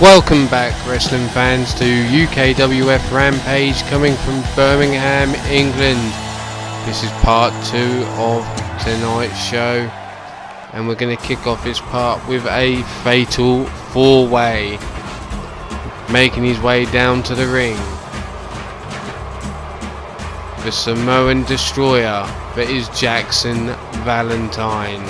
Welcome back, wrestling fans, to UKWF Rampage, coming from Birmingham, England. This is part 2 of tonight's show, and we're going to kick off this part with a fatal 4-way. Making his way down to the ring, the Samoan Destroyer, that is Jackson Valentine.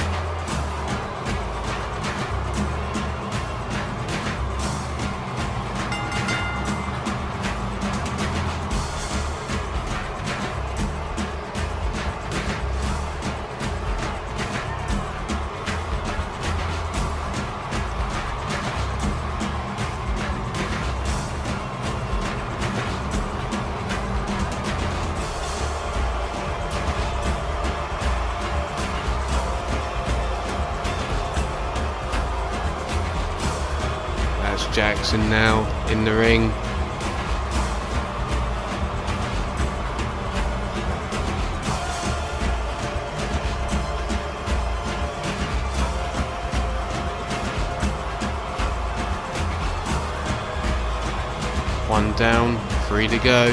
Jackson now in the ring. One down, 3 to go.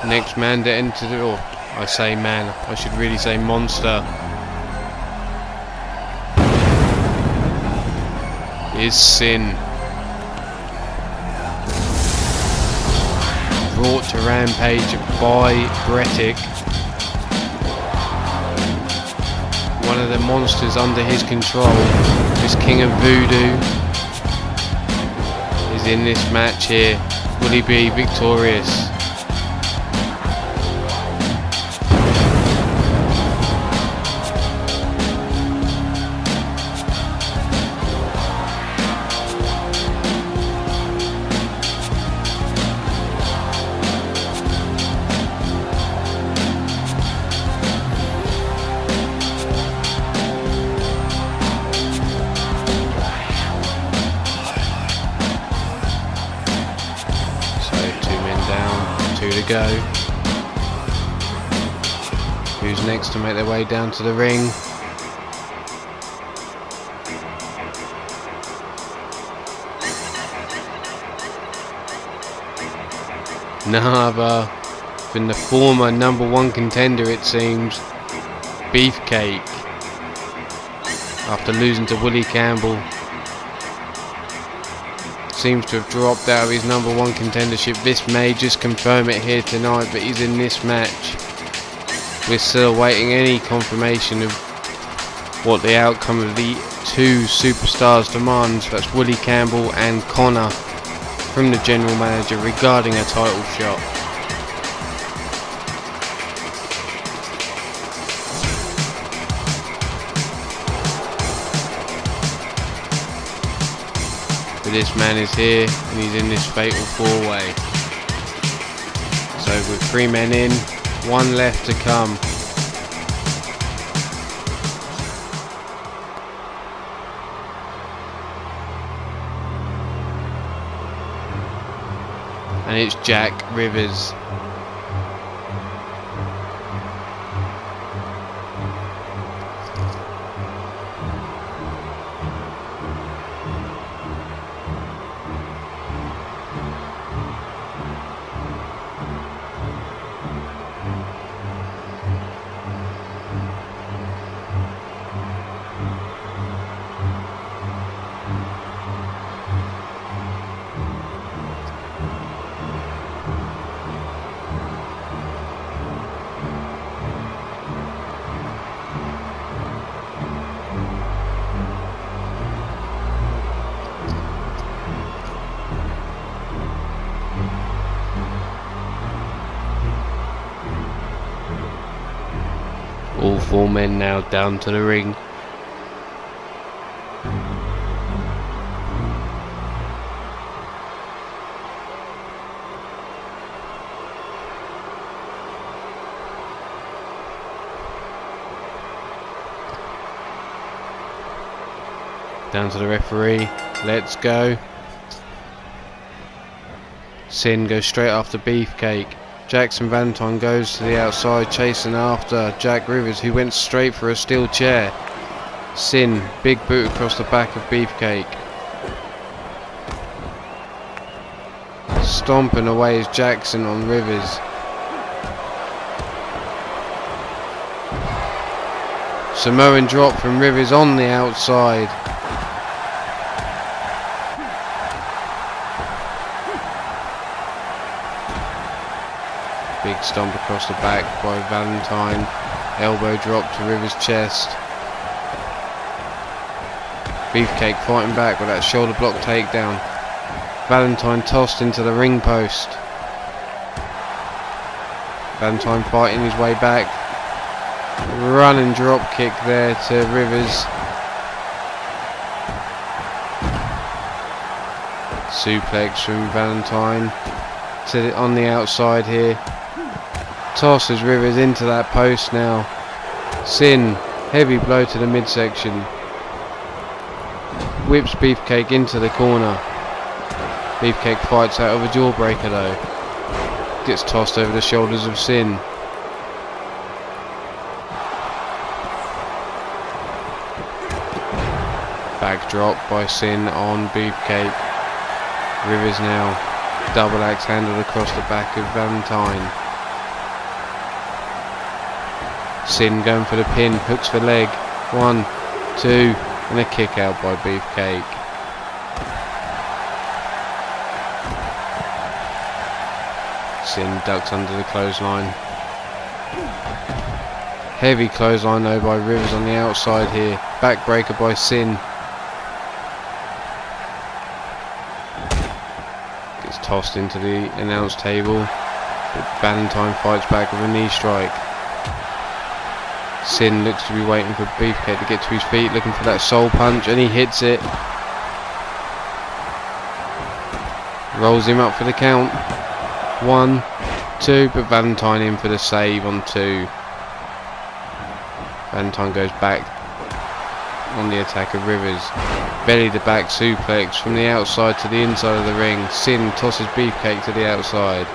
Next man to enter the, or I say man, I should really say monster, is Sin. Brought to Rampage by Brettic. One of the monsters under his control, this King of Voodoo, is in this match here. Will he be victorious? Go. Who's next to make their way down to the ring? None other than the former #1 contender, it seems, Beefcake. After losing to Willie Campbell, seems to have dropped out of his #1 contendership. This may just confirm it here tonight, but he's in this match. We're still awaiting any confirmation of what the outcome of the two superstars demands. That's Willie Campbell and Connor from the general manager regarding a title shot. This man is here and he's in this fatal 4-way. So with 3 men in, 1 left to come. And it's Jack Rivers. All 4 men now down to the ring. Down to the referee. Let's go. Sin goes straight after Beefcake. Jackson Valentine goes to the outside, chasing after Jack Rivers, who went straight for a steel chair. Sin, big boot across the back of Beefcake. Stomping away is Jackson on Rivers. Samoan drop from Rivers on the outside. Big stomp across the back by Valentine. Elbow drop to Rivers' chest. Beefcake fighting back with that shoulder block takedown. Valentine tossed into the ring post. Valentine fighting his way back. Running drop kick there to Rivers. Suplex from Valentine on the outside here. Tosses Rivers into that post now. Sin, heavy blow to the midsection. Whips Beefcake into the corner. Beefcake fights out of a jawbreaker though. Gets tossed over the shoulders of Sin. Backdrop by Sin on Beefcake. Rivers now double axe handled across the back of Valentine. Sin going for the pin, hooks the leg. 1, 2, and a kick out by Beefcake. Sin ducks under the clothesline. Heavy clothesline though by Rivers on the outside here. Backbreaker by Sin. Gets tossed into the announce table. But Valentine fights back with a knee strike. Sin looks to be waiting for Beefcake to get to his feet, looking for that soul punch, and he hits it. Rolls him up for the count. 1, 2, but Valentine in for the save on 2. Valentine goes back on the attack of Rivers. Belly to back suplex from the outside to the inside of the ring. Sin tosses Beefcake to the outside.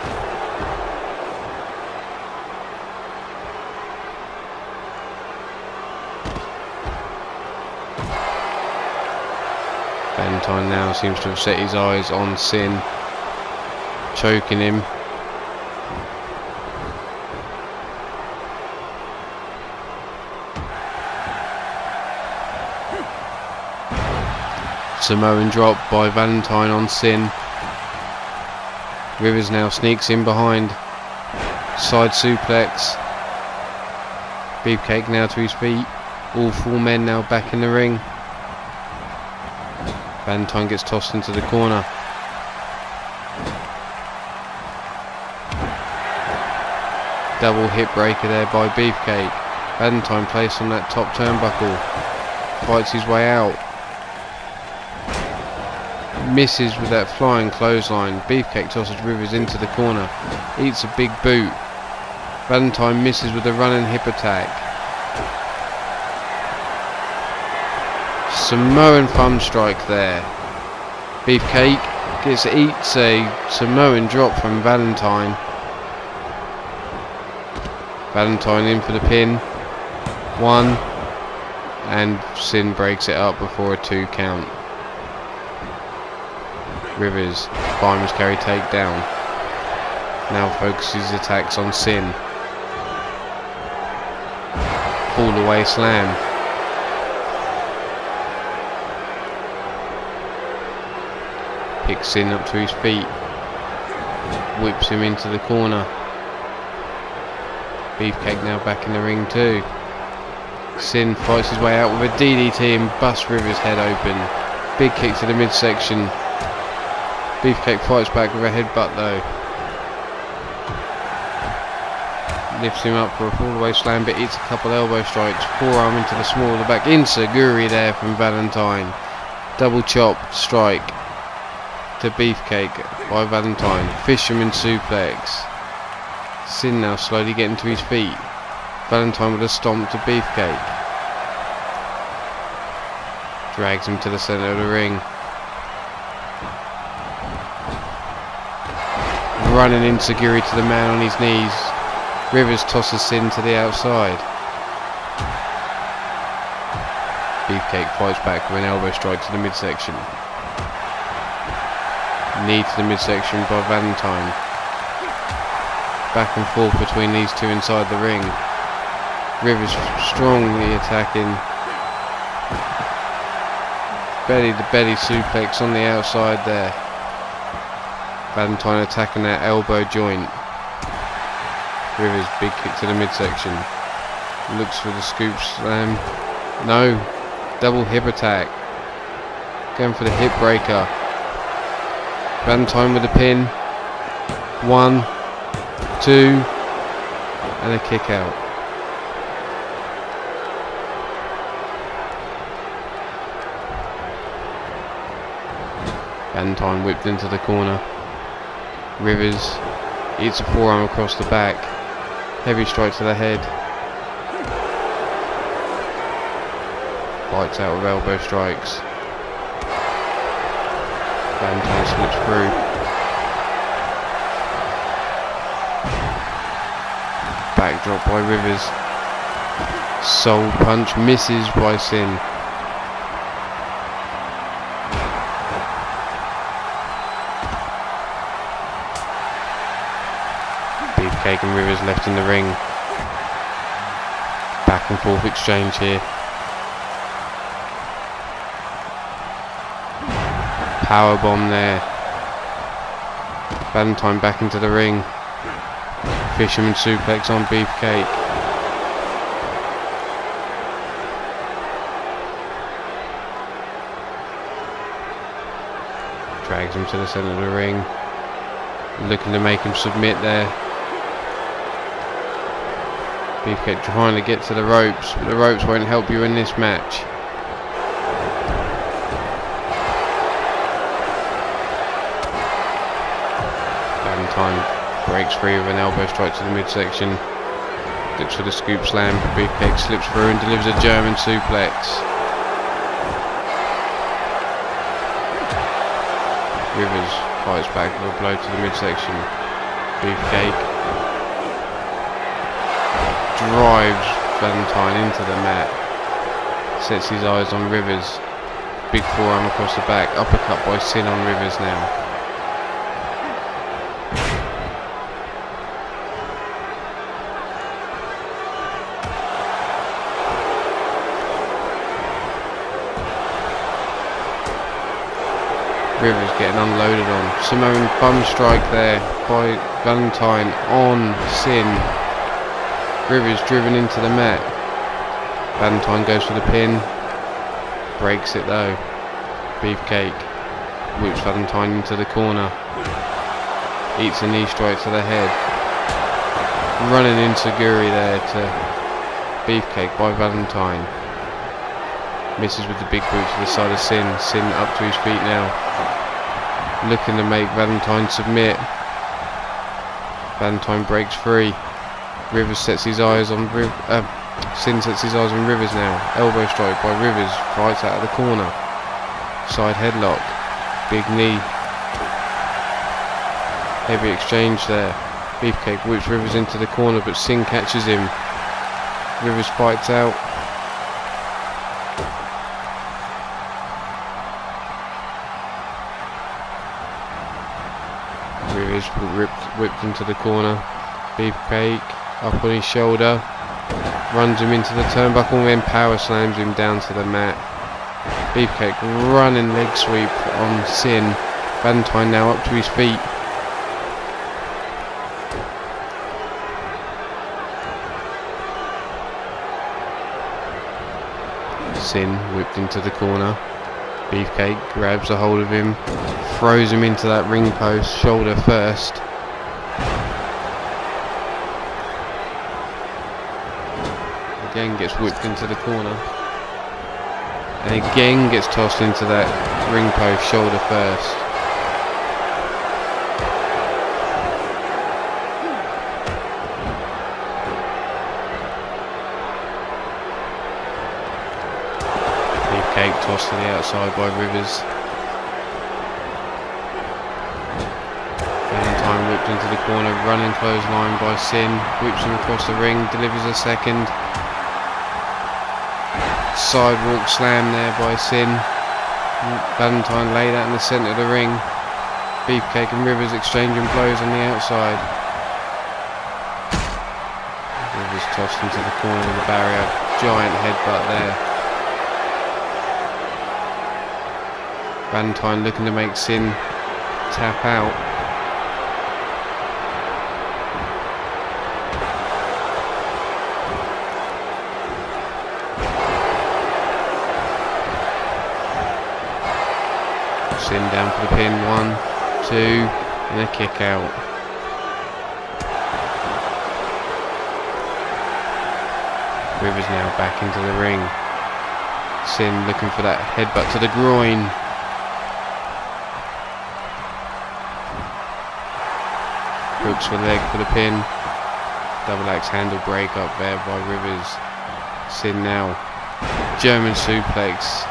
Valentine now seems to have set his eyes on Sin, choking him. Samoan drop by Valentine on Sin. Rivers now sneaks in behind. Side suplex. Beefcake now to his feet. All 4 men now back in the ring. Valentine gets tossed into the corner. Double hip breaker there by Beefcake. Valentine placed on that top turnbuckle. Fights his way out. Misses with that flying clothesline. Beefcake tosses Rivers into the corner. Eats a big boot. Valentine misses with a running hip attack. Samoan thumb strike there. Beefcake eats a Samoan drop from Valentine. Valentine in for the pin. 1, and Sin breaks it up before a 2 count. Rivers, fireman's carry takedown. Now focuses attacks on Sin. Fall away slam. Picks Sin up to his feet. Whips him into the corner. Beefcake now back in the ring too. Sin fights his way out with a DDT and busts Rivers' head open. Big kick to the midsection. Beefcake fights back with a headbutt though. Lifts him up for a fall away slam, but eats a couple elbow strikes. Forearm into the small of the back. Insaguri there from Valentine. Double chop strike to Beefcake by Valentine. Fisherman suplex. Sin now slowly getting to his feet. Valentine with a stomp to Beefcake. Drags him to the centre of the ring. Running Insaguri to the man on his knees. Rivers tosses Sin to the outside. Beefcake fights back with an elbow strike to the midsection. Knee to the midsection by Valentine. Back and forth between these two inside the ring. Rivers strongly attacking. Belly to belly suplex on the outside there. Valentine attacking that elbow joint. Rivers big kick to the midsection. Looks for the scoop slam. No. Double hip attack. Going for the hip breaker. Valentine with a pin. 1, 2, and a kick out. Valentine whipped into the corner. Rivers eats a forearm across the back. Heavy strike to the head. Fights out with elbow strikes. Valentine slips through. Backdrop by Rivers. Soul punch misses by Sin. Beefcake and Rivers left in the ring. Back and forth exchange here. Power bomb there. Valentine back into the ring. Fisherman suplex on Beefcake. Drags him to the centre of the ring. Looking to make him submit there. Beefcake trying to get to the ropes, but the ropes won't help you in this match. Valentine breaks free with an elbow strike to the midsection. Looks for the scoop slam. Beefcake slips through and delivers a German suplex. Rivers fights back with a blow to the midsection. Beefcake drives Valentine into the mat. Sets his eyes on Rivers. Big forearm across the back. Uppercut by Sin on Rivers now. Rivers getting unloaded on. Samoan bum strike there by Valentine on Sin. Rivers driven into the mat. Valentine goes for the pin. Breaks it though. Beefcake whips Valentine into the corner. Eats a knee strike to the head. Running enziguri there to Beefcake by Valentine. Misses with the big boot to the side of Sin. Sin up to his feet now. Looking to make Valentine submit. Valentine breaks free. Rivers sets his eyes on Sin sets his eyes on Rivers now. Elbow strike by Rivers. Fights out of the corner. Side headlock. Big knee. Heavy exchange there. Beefcake whips Rivers into the corner, but Sin catches him. Rivers fights out. Rivers whipped into the corner. Beefcake up on his shoulder. Runs him into the turnbuckle and then power slams him down to the mat. Beefcake running leg sweep on Sin. Valentine now up to his feet. Sin whipped into the corner. Beefcake grabs a hold of him, throws him into that ring post, shoulder first. Again gets whipped into the corner. And again gets tossed into that ring post, shoulder first. Beefcake tossed to the outside by Rivers. Valentine whipped into the corner, running clothesline by Sin, whips him across the ring, delivers a second. Sidewalk slam there by Sin. Valentine laid out in the centre of the ring. Beefcake and Rivers exchanging blows on the outside. Rivers tossed into the corner of the barrier. Giant headbutt there. Valentine looking to make Sin tap out. Sin down for the pin. 1, 2, and a kick out. Rivers now back into the ring. Sin looking for that headbutt to the groin. Hooks for the leg for the pin. Double axe handle break up there by Rivers. Sin now. German suplex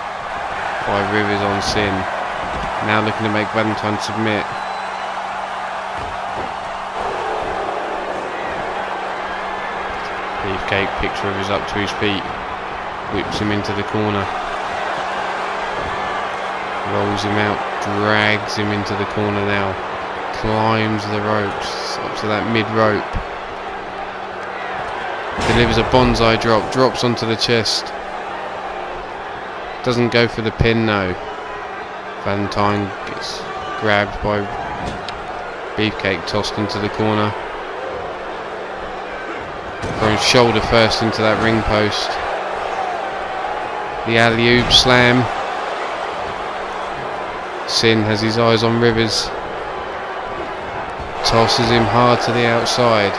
by Rivers on Sin. Now looking to make Valentine submit. Beefcake picks Rivers up to his feet. Whips him into the corner. Rolls him out. Drags him into the corner now. Climbs the ropes up to that mid rope. Delivers a bonsai drop. Drops onto the chest. Doesn't go for the pin though. Valentine gets grabbed by Beefcake, tossed into the corner. Thrown shoulder first into that ring post. The alley-oop slam. Sin has his eyes on Rivers. Tosses him hard to the outside.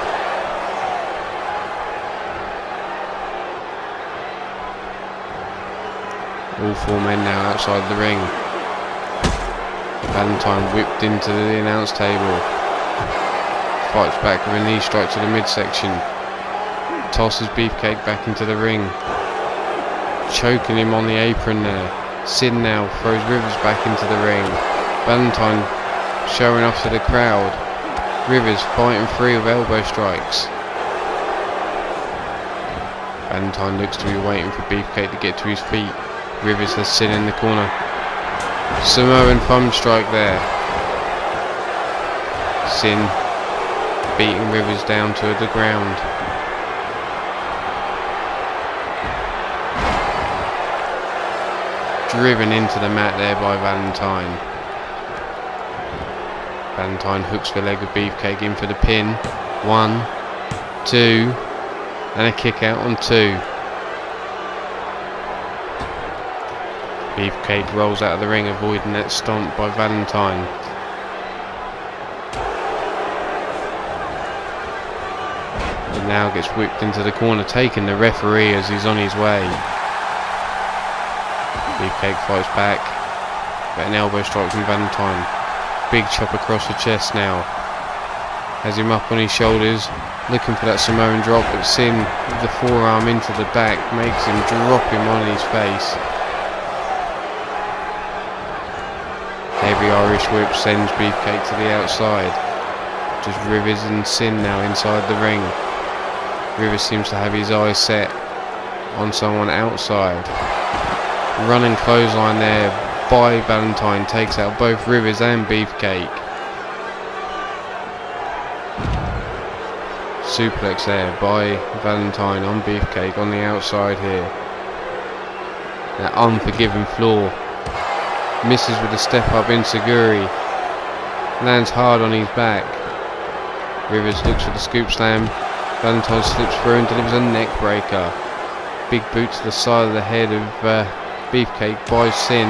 All four men now outside the ring. Valentine whipped into the announce table. Fights back with a knee strike to the midsection. Tosses Beefcake back into the ring. Choking him on the apron there. Sin now throws Rivers back into the ring. Valentine showing off to the crowd. Rivers fighting free with elbow strikes. Valentine looks to be waiting for Beefcake to get to his feet. Rivers has Sin in the corner. Samoan thumb strike there. Sin beating Rivers down to the ground. Driven into the mat there by Valentine. Valentine hooks the leg of Beefcake in for the pin. 1, 2, and a kick out on 2. Beefcake rolls out of the ring, avoiding that stomp by Valentine. He now gets whipped into the corner, taking the referee as he's on his way. Beefcake fights back, but an elbow strike from Valentine. Big chop across the chest now. Has him up on his shoulders, looking for that Samoan drop, but Sin with the forearm into the back makes him drop him on his face. Heavy Irish whip sends Beefcake to the outside. Just Rivers and Sin now inside the ring. Rivers seems to have his eyes set on someone outside. Running clothesline there by Valentine takes out both Rivers and Beefcake. Suplex there by Valentine on Beefcake on the outside here. That unforgiving floor. Misses with a step up enziguri. Lands hard on his back. Rivers looks for the scoop slam. Valentine slips through and delivers a neck breaker. Big boot to the side of the head of Beefcake by Sin.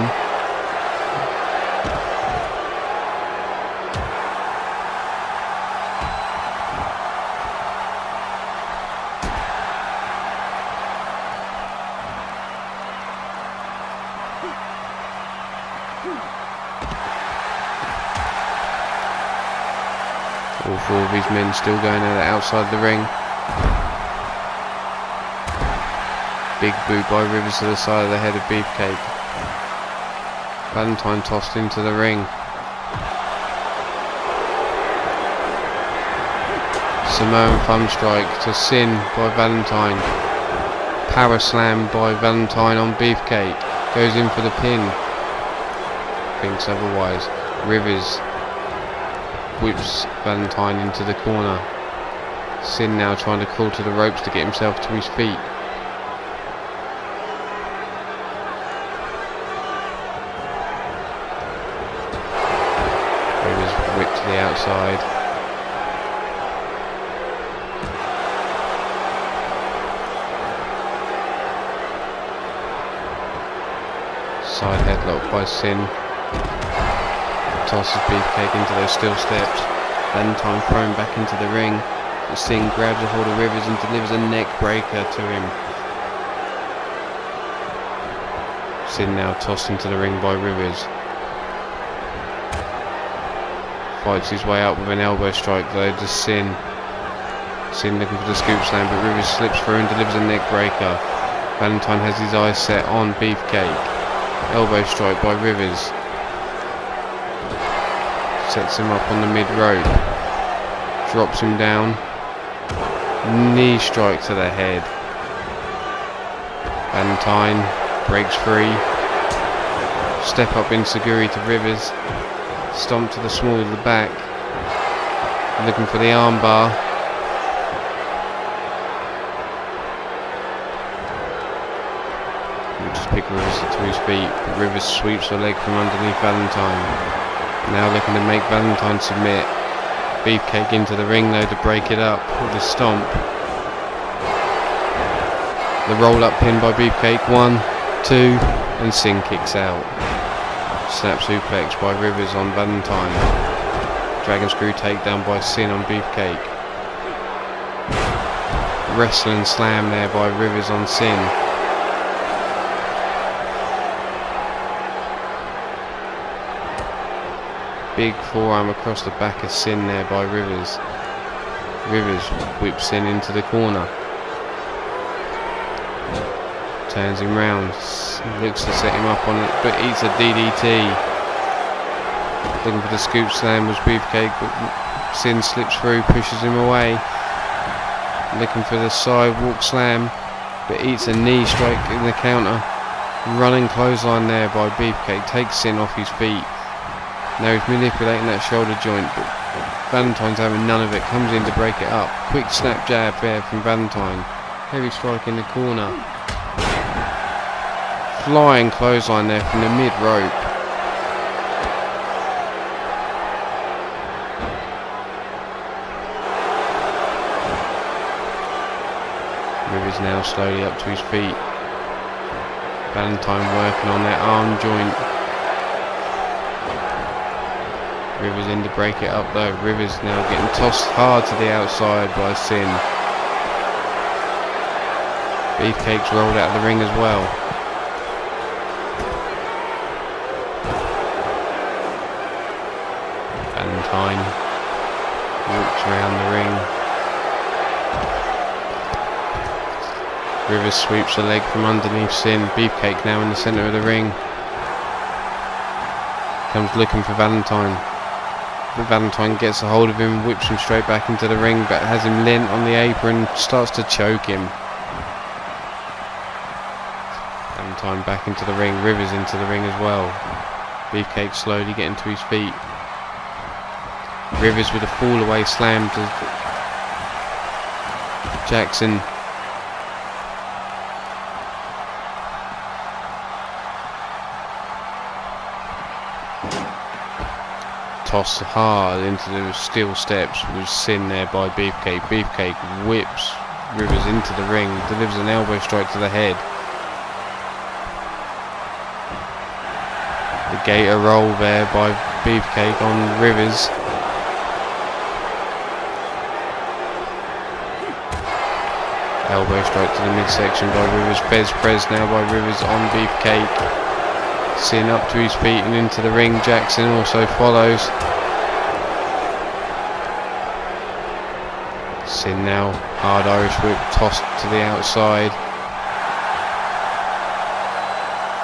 All four of these men still going at it outside the ring. Big boot by Rivers to the side of the head of Beefcake. Valentine tossed into the ring. Samoan thumb strike to Sin by Valentine. Power slam by Valentine on Beefcake. Goes in for the pin. Thinks otherwise. Rivers whips Valentine into the corner. Sin now trying to crawl to the ropes to get himself to his feet. Rivers whipped to the outside. Side headlock by Sin. Tosses Beefcake into those steel steps. Valentine thrown back into the ring. But Sin grabs a hold of Rivers and delivers a neck breaker to him. Sin now tossed into the ring by Rivers. Fights his way up with an elbow strike though to Sin. Sin looking for the scoop slam, but Rivers slips through and delivers a neck breaker. Valentine has his eyes set on Beefcake. Elbow strike by Rivers. Sets him up on the mid rope. Drops him down. Knee strike to the head. Valentine breaks free. Step up enziguri to Rivers. Stomp to the small of the back. Looking for the armbar. Pick Rivers to his feet, but Rivers sweeps a leg from underneath Valentine. Now looking to make Valentine submit. Beefcake into the ring though to break it up with a stomp. The roll up pin by Beefcake, 1, 2, and Sin kicks out. Snap suplex by Rivers on Valentine. Dragon screw takedown by Sin on Beefcake. Wrestling slam there by Rivers on Sin. Big forearm across the back of Sin there by Rivers. Rivers whips Sin into the corner. Turns him round. Looks to set him up on it, but eats a DDT. Looking for the scoop slam was Beefcake, but Sin slips through, pushes him away. Looking for the sidewalk slam, but eats a knee strike in the counter. Running clothesline there by Beefcake. Takes Sin off his feet. Now he's manipulating that shoulder joint, but Valentine's having none of it. Comes in to break it up. Quick snap jab there from Valentine. Heavy strike in the corner. Flying clothesline there from the mid rope. Rivers now slowly up to his feet. Valentine working on that arm joint. Rivers in to break it up though. Rivers now getting tossed hard to the outside by Sin. Beefcake's rolled out of the ring as well. Valentine walks around the ring. Rivers sweeps a leg from underneath Sin. Beefcake now in the centre of the ring. Comes looking for Valentine. But Valentine gets a hold of him, whips him straight back into the ring, but has him lent on the apron, starts to choke him. Valentine back into the ring, Rivers into the ring as well. Beefcake slowly getting to his feet. Rivers with a fall away slam to Jackson. Tossed hard into the steel steps with Sin there by Beefcake. Beefcake whips Rivers into the ring, delivers an elbow strike to the head. The gator roll there by Beefcake on Rivers. Elbow strike to the midsection by Rivers. Fez Prez now by Rivers on Beefcake. Sin up to his feet and into the ring. Jackson also follows. Sin now, hard Irish whip tossed to the outside.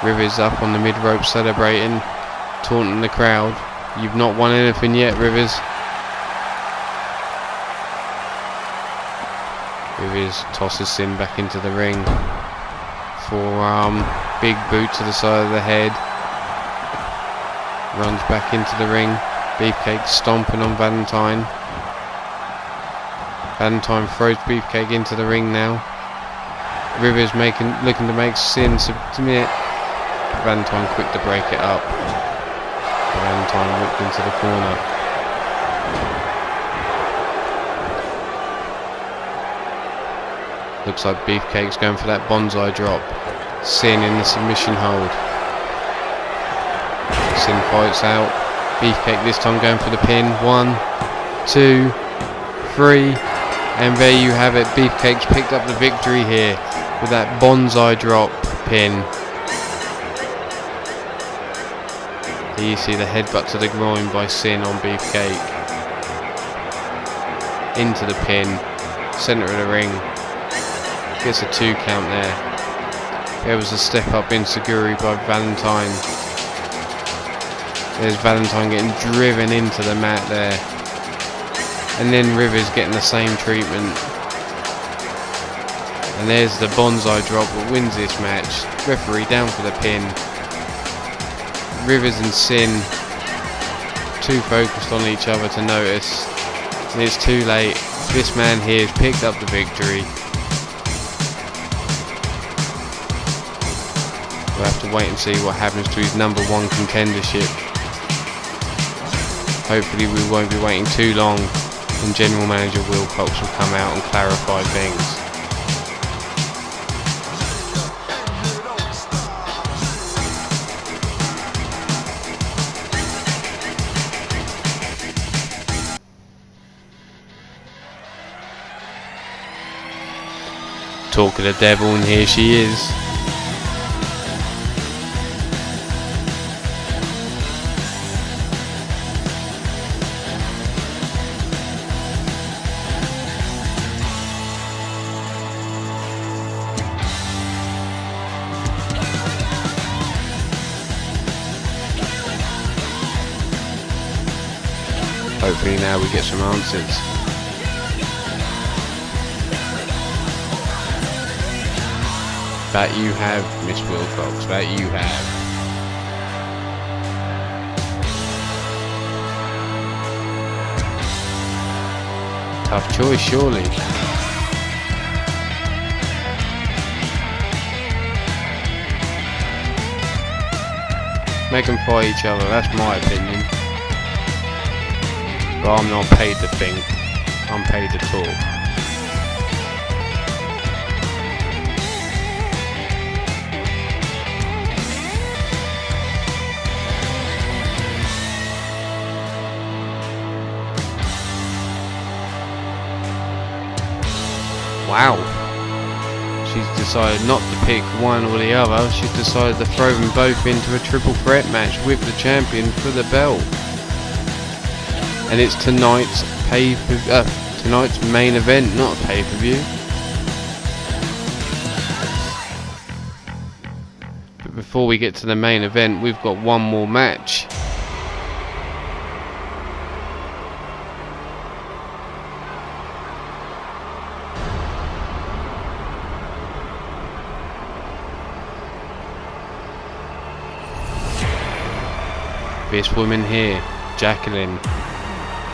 Rivers up on the mid rope celebrating, taunting the crowd. You've not won anything yet, Rivers. Rivers tosses Sin back into the ring. forearm, big boot to the side of the head. Runs back into the ring. Beefcake stomping on Valentine. Valentine throws Beefcake into the ring now. Rivers looking to make Sin submit. Valentine quick to break it up. Valentine whipped into the corner. Looks like Beefcake's going for that bonsai drop. Sin in the submission hold. Sin fights out. Beefcake this time going for the pin. 1, 2, 3. And there you have it. Beefcake's picked up the victory here with that bonsai drop pin. Here you see the headbutt to the groin by Sin on Beefcake. Into the pin. Centre of the ring. Gets a 2 count there. There was a step up enziguri by Valentine. There's Valentine getting driven into the mat there. And then Rivers getting the same treatment. And there's the bonsai drop that wins this match. Referee down for the pin. Rivers and Sin too focused on each other to notice. And it's too late. This man here has picked up the victory. We'll have to wait and see what happens to his number 1 contendership. Hopefully we won't be waiting too long and General Manager Wilcox will come out and clarify things. Talk of the devil, and here she is. Hopefully now we get some answers. That you have, Miss Wilcox, that you have. Tough choice, surely. Make them fight each other, that's my opinion. But I'm not paid to think, I'm paid to talk. Wow. She's decided not to pick one or the other. She's decided to throw them both into a triple threat match with the champion for the belt. And it's tonight's main event, not a pay-per-view. But before we get to the main event, we've got one more match. This woman here, Jacqueline,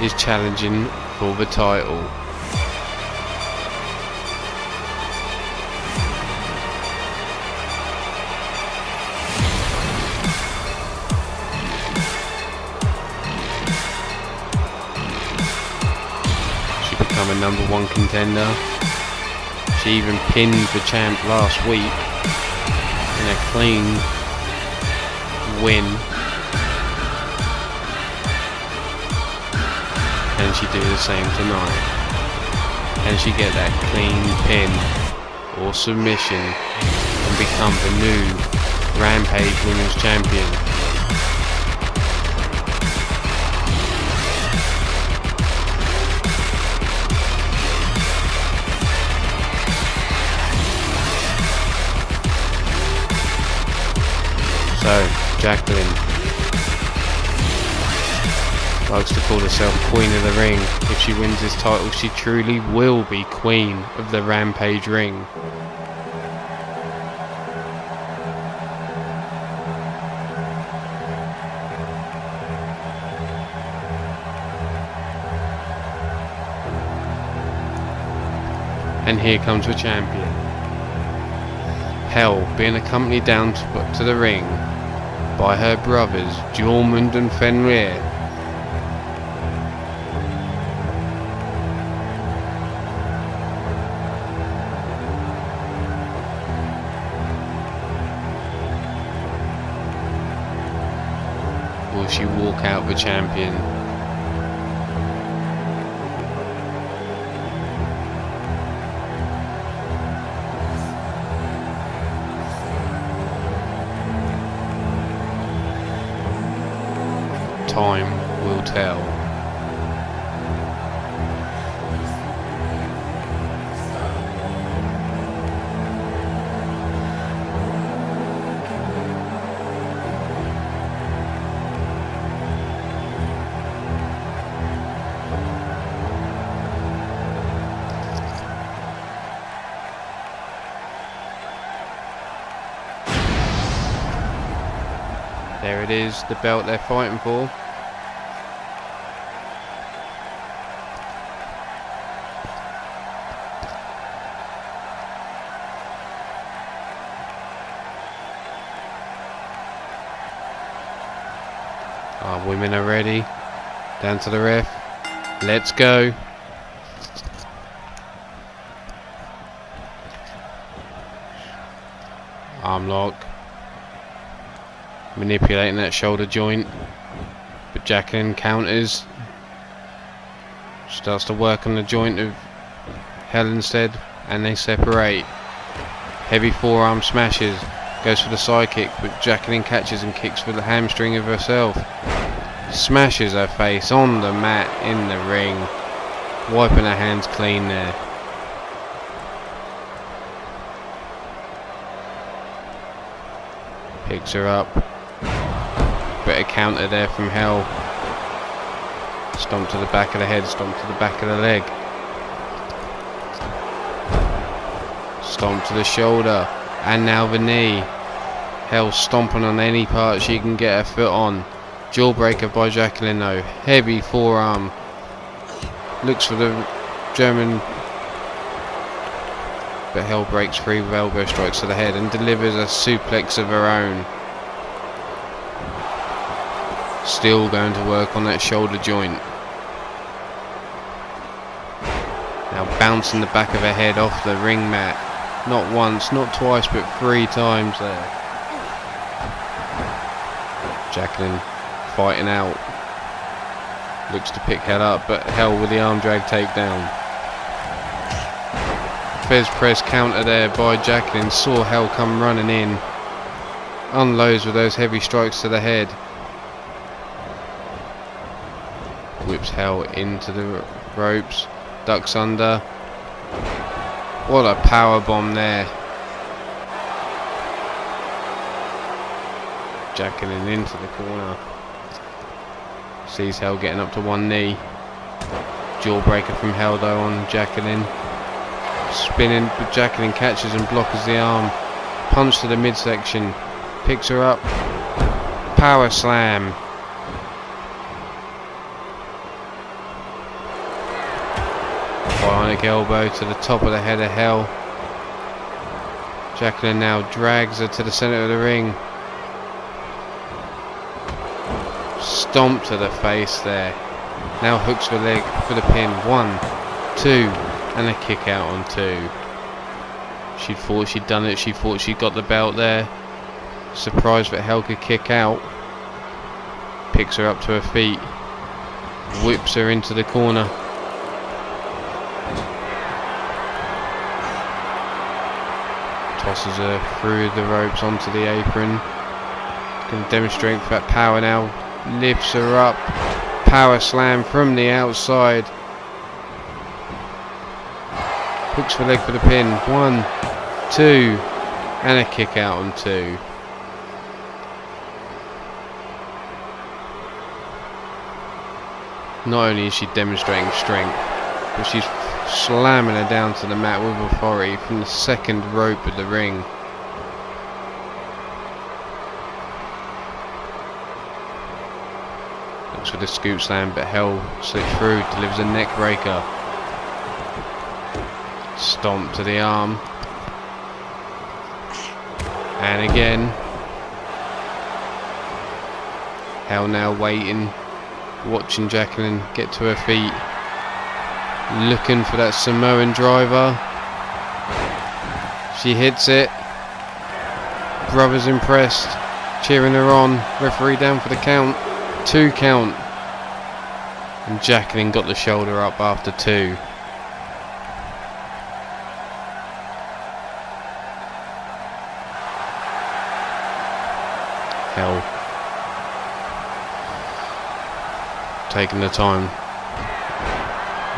is challenging for the title. She became a number 1 contender. She even pinned the champ last week in a clean win. And she do the same tonight. Can she get that clean pin or submission and become the new Rampage Women's Champion? So, Jacqueline likes to call herself Queen of the Ring. If she wins this title, she truly will be Queen of the Rampage Ring. And here comes the champion. Hell being accompanied down to the ring by her brothers Jormund and Fenrir. Will she walk out the champion? Time will tell. There it is, the belt they're fighting for. Our women are ready. Down to the ref. Let's go. Arm lock. Manipulating that shoulder joint. But Jacqueline counters. Starts to work on the joint of Hell instead. And they separate. Heavy forearm smashes. Goes for the side kick, but Jacqueline catches and kicks for the hamstring of herself. Smashes her face on the mat in the ring. Wiping her hands clean there. Picks her up. Better counter there from Hell. Stomp to the back of the head, stomp to the back of the leg. Stomp to the shoulder. And now the knee. Hell stomping on any part she can get her foot on. Jawbreaker by Jacqueline though. Heavy forearm. Looks for the German. But Hell breaks free with elbow strikes to the head and delivers a suplex of her own. Still going to work on that shoulder joint. Now bouncing the back of her head off the ring mat. Not once, not twice, but 3 times there. Jacqueline fighting out. Looks to pick that up, but Hell with the arm drag takedown. Fez press counter there by Jacqueline. Saw Hell come running in. Unloads with those heavy strikes to the head. Whips Hell into the ropes. Ducks under. What a power bomb there. Jacqueline into the corner. Sees Hell getting up to one knee. Jawbreaker from Hell though on Jacqueline. Spinning, but Jacqueline catches and blocks the arm. Punch to the midsection. Picks her up. Power slam. Bionic elbow to the top of the head of Hell. Jacqueline now drags her to the center of the ring. Stomp to the face there. Now hooks the leg for the pin. 1, 2, and a kick out on 2. She thought she'd done it. She thought she got the belt there. Surprised that Hell could kick out. Picks her up to her feet. Whips her into the corner. Tosses her through the ropes onto the apron. Going to demonstrate that power now. Lifts her up. Power slam from the outside. Hooks the leg for the pin. 1, 2, and a kick out on 2. Not only is she demonstrating strength, but she's slamming her down to the mat with authority from the second rope of the ring. Looks for the scoop slam, but Hell slips through, delivers a neck breaker. Stomp to the arm. And again. Hell now waiting. Watching Jacqueline get to her feet. Looking for that Samoan driver. She hits it. Brother's impressed. Cheering her on. Referee down for the count. 2 count. And Jacqueline got the shoulder up after 2. Hell. Taking the time.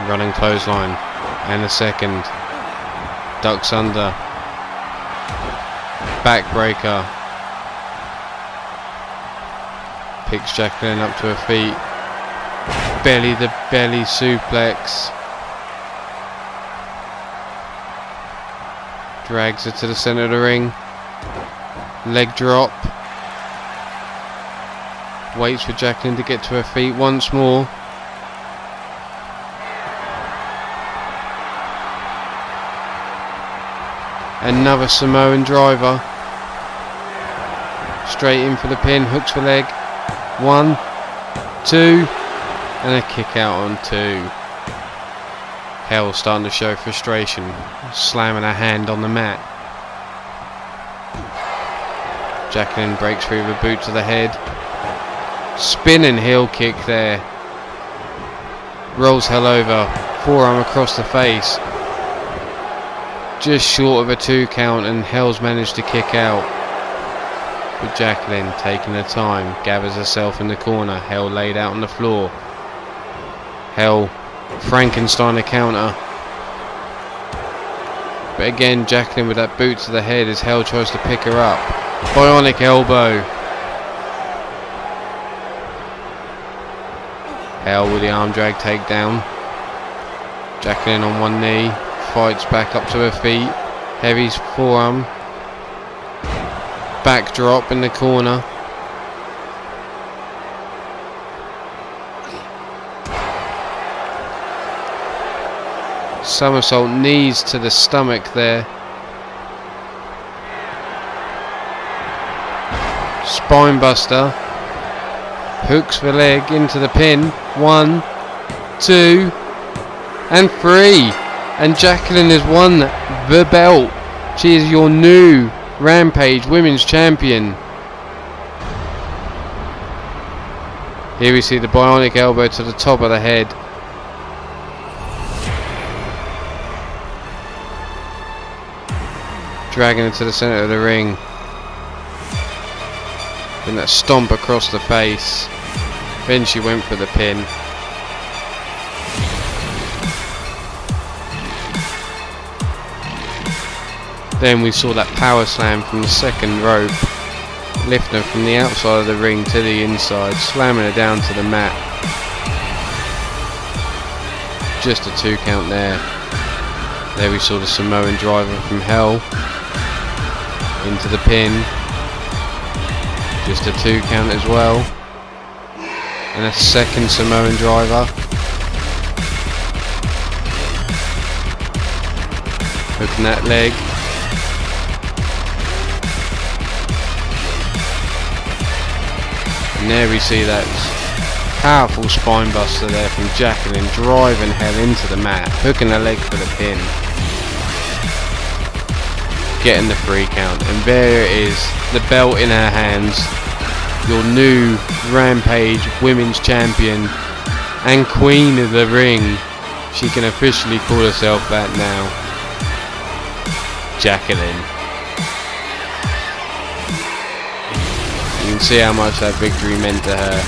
Running clothesline. And a second. Ducks under. Backbreaker. Picks Jacqueline up to her feet. Belly to belly suplex. Drags her to the center of the ring. Leg drop. Waits for Jacqueline to get to her feet once more. Another Samoan driver. Straight in for the pin. Hooks for leg. 1, 2. And a kick out on 2. Hell starting to show frustration. Slamming her hand on the mat. Jacqueline breaks through with a boot to the head. Spinning heel kick there. Rolls Hell over. Forearm across the face. Just short of a 2 count, and Hell's managed to kick out. But Jacqueline, taking her time, gathers herself in the corner. Hell laid out on the floor. Hell, Frankenstein a counter. But again, Jacqueline with that boot to the head as Hell tries to pick her up. Bionic elbow. Hell with the arm drag takedown. Jacqueline on one knee. Fights back up to her feet. Heavy's forearm. Backdrop in the corner. Somersault knees to the stomach there. Spinebuster. Hooks the leg into the pin. 1, 2, and 3. And Jacqueline has won the belt. She is your new Rampage Women's Champion. Here we see the bionic elbow to the top of the head. Dragging it to the center of the ring. And that stomp across the face. Then she went for the pin. Then we saw that power slam from the second rope, lifting her from the outside of the ring to the inside, slamming her down to the mat. Just a 2 count there. There we saw the Samoan driver from Hell into the pin. Just a 2 count as well. And a second Samoan driver. Hooking that leg. And there we see that powerful spine buster there from Jacqueline, driving Hell into the mat, hooking her leg for the pin, getting the 3 count, and there it is, the belt in her hands, your new Rampage Women's Champion and Queen of the Ring. She can officially call herself that now. Jacqueline. You can see how much that victory meant to her.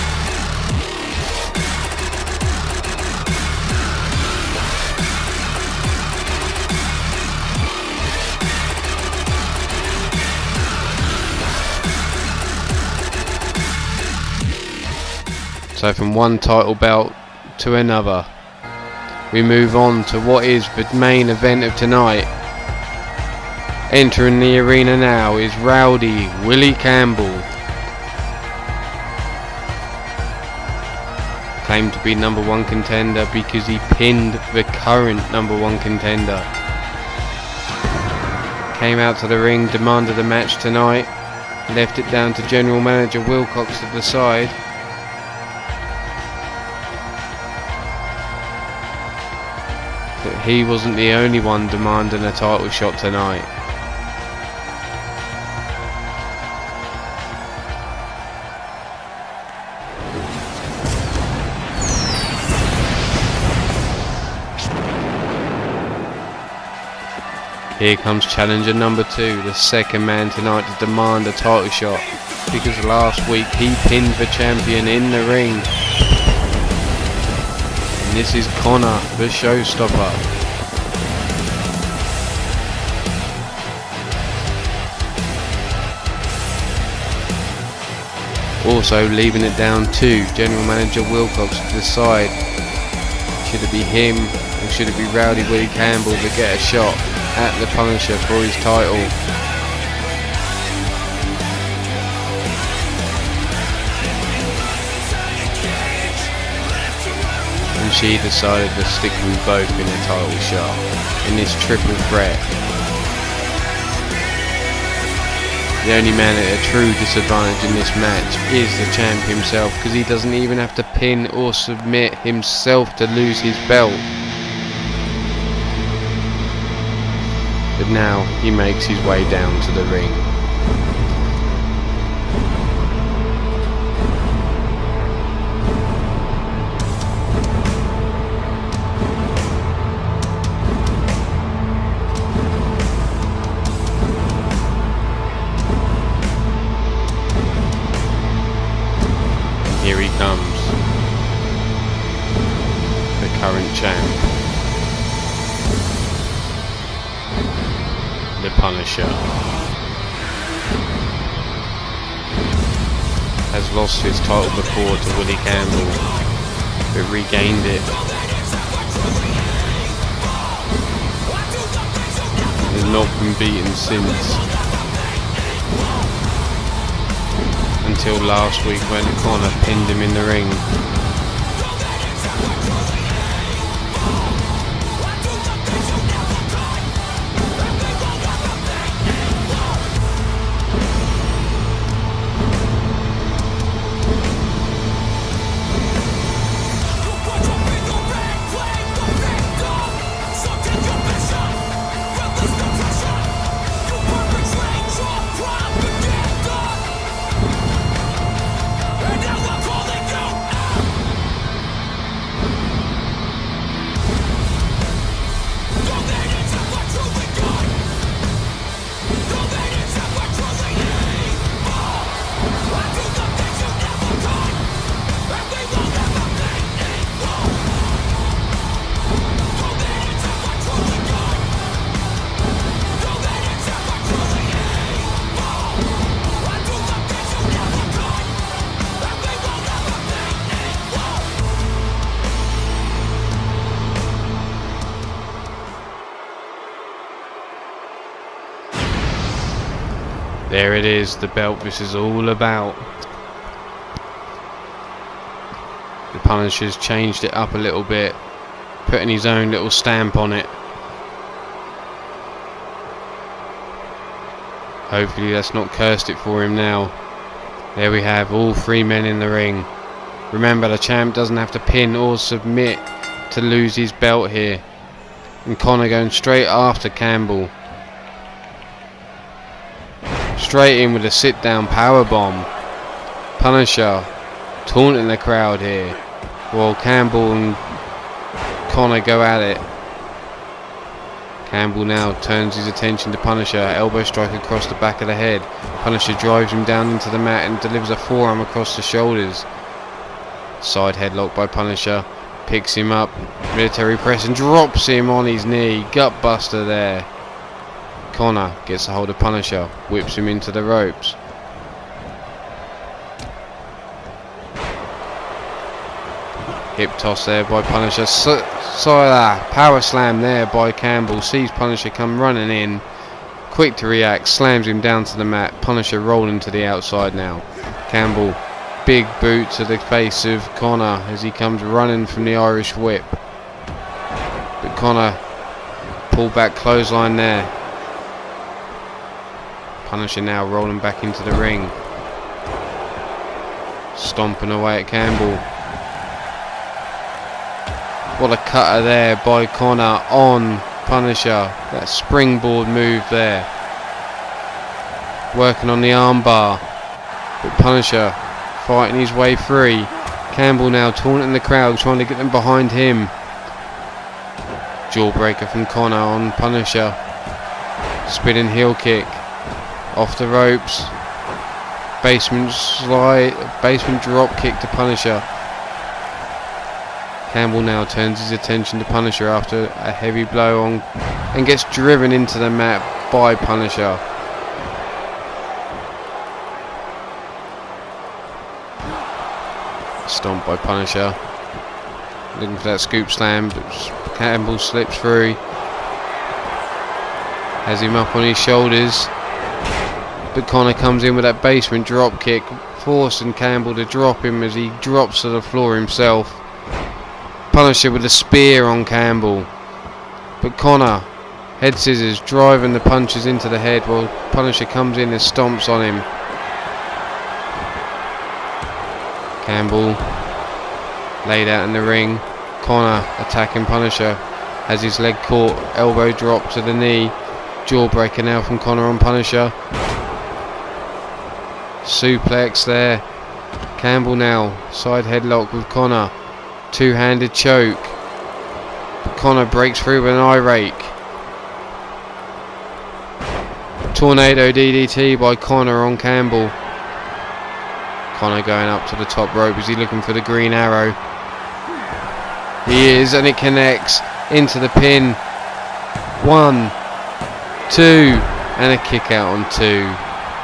So from one title belt to another, we move on to what is the main event of tonight. Entering the arena now is Rowdy Willie Campbell. Claimed to be #1 contender because he pinned the current #1 contender. came out to the ring, demanded a match tonight, left it down to General Manager Wilcox to decide. But he wasn't the only one demanding a title shot tonight. Here comes challenger number 2, the second man tonight to demand a title shot, because last week he pinned the champion in the ring. And this is Connor, the showstopper. Also leaving it down to General Manager Wilcox to decide, should it be him or should it be Rowdy Willie Campbell to get a shot at the Punisher for his title. And she decided to stick them both in a title shot in this triple threat. The only man at a true disadvantage in this match is the champ himself, because he doesn't even have to pin or submit himself to lose his belt. But now he makes his way down to the ring. And here he comes, the current champ. The Punisher has lost his title before to Willie Campbell, but regained it. Has not been beaten since, until last week when Connor pinned him in the ring. There it is, the belt this is all about. The Punisher's changed it up a little bit, putting his own little stamp on it. Hopefully that's not cursed it for him now. There we have all 3 men in the ring. Remember, the champ doesn't have to pin or submit to lose his belt here. And Connor going straight after Campbell. Straight in with a sit down power bomb. Punisher taunting the crowd here, while Campbell and Connor go at it. Campbell now turns his attention to Punisher, elbow strike across the back of the head. Punisher drives him down into the mat and delivers a forearm across the shoulders. Side headlock by Punisher, picks him up, military press, and drops him on his knee. Gut buster there. Connor gets a hold of Punisher, whips him into the ropes. Hip toss there by Punisher. Power slam there by Campbell. Sees Punisher come running in. Quick to react. Slams him down to the mat. Punisher rolling to the outside now. Campbell, big boot to the face of Connor as he comes running from the Irish whip. But Connor pulled back clothesline there. Punisher now rolling back into the ring. Stomping away at Campbell. What a cutter there by Connor on Punisher. That springboard move there. Working on the armbar. But Punisher fighting his way free. Campbell now taunting the crowd, trying to get them behind him. Jawbreaker from Connor on Punisher. Spinning heel kick. Off the ropes. Basement slide. Basement drop kick to Punisher. Campbell now turns his attention to Punisher after a heavy blow on and gets driven into the mat by Punisher. Stomp by Punisher. Looking for that scoop slam, but Campbell slips through. Has him up on his shoulders. But Connor comes in with that basement drop kick, forcing Campbell to drop him as he drops to the floor himself. Punisher with a spear on Campbell. But Connor, head scissors, driving the punches into the head while Punisher comes in and stomps on him. Campbell laid out in the ring. Connor attacking Punisher. Has his leg caught, elbow drop to the knee. Jawbreaker now from Connor on Punisher. Suplex there. Campbell now, side headlock with Connor. Two-handed choke. Connor breaks through with an eye rake. Tornado DDT by Connor on Campbell. Connor going up to the top rope. Is he looking for the green arrow? He is, and it connects into the pin. 1, 2, and a kick out on 2.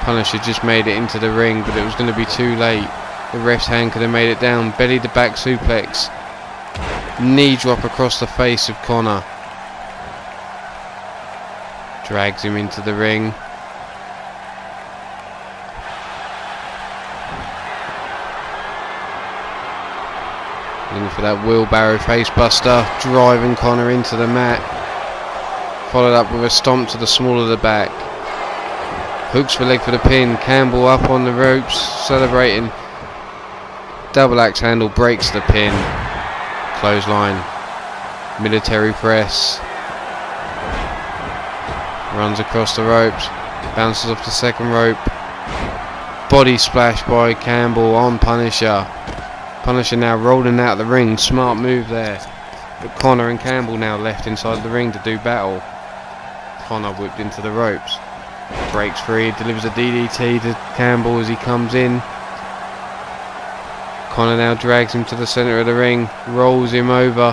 Punisher just made it into the ring, but it was going to be too late. The ref's hand could have made it down. Belly to back suplex. Knee drop across the face of Connor. Drags him into the ring. Looking for that wheelbarrow facebuster. Driving Connor into the mat. Followed up with a stomp to the small of the back. Hooks for leg for the pin. Campbell up on the ropes, celebrating. Double axe handle breaks the pin. Clothesline. Military press. Runs across the ropes. Bounces off the second rope. Body splash by Campbell on Punisher. Punisher now rolling out of the ring. Smart move there. But Connor and Campbell now left inside the ring to do battle. Connor whipped into the ropes. Breaks free. Delivers a DDT to Campbell as he comes in. Connor now drags him to the centre of the ring, rolls him over,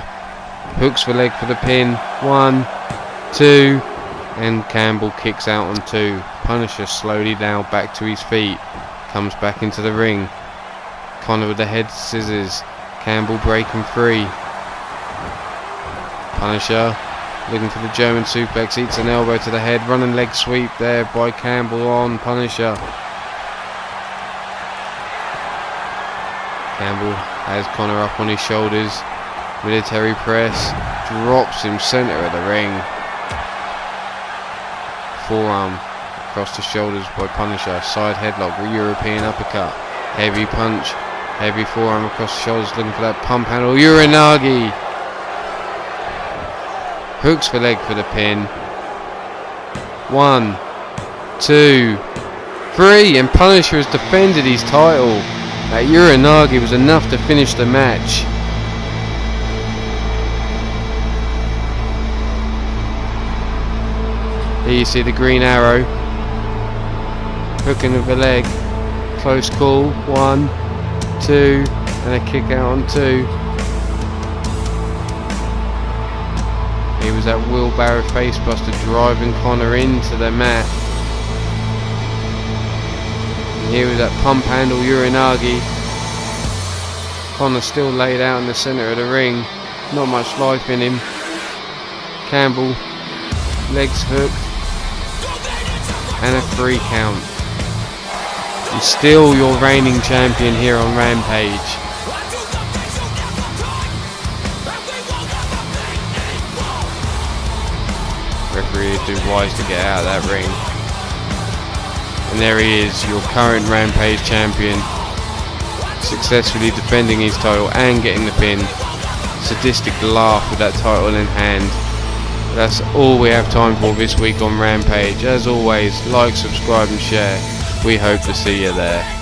hooks for leg for the pin. 1, 2, and Campbell kicks out on 2. Punisher slowly now back to his feet, comes back into the ring. Connor with the head scissors, Campbell breaking free. Punisher looking for the German suplex, eats an elbow to the head, running leg sweep there by Campbell on Punisher. Campbell has Connor up on his shoulders. Military press. Drops him centre of the ring. Forearm across the shoulders by Punisher. Side headlock with European uppercut. Heavy punch. Heavy forearm across the shoulders, looking for that pump handle. Uranagi. Hooks for leg for the pin. 1, 2, 3. And Punisher has defended his title. That Uranagi was enough to finish the match. Here you see the green arrow. Hooking with the leg. Close call. 1, 2, and a kick out on 2. Here was that wheelbarrow facebuster driving Connor into the mat. Here was that pump handle Uranagi. Connor still laid out in the centre of the ring. Not much life in him. Campbell, legs hooked. And a 3 count. He's still your reigning champion here on Rampage. Referee would do wise to get out of that ring. And there he is, your current Rampage champion, successfully defending his title and getting the pin. Sadistic laugh with that title in hand. That's all we have time for this week on Rampage. As always, like, subscribe and share. We hope to see you there.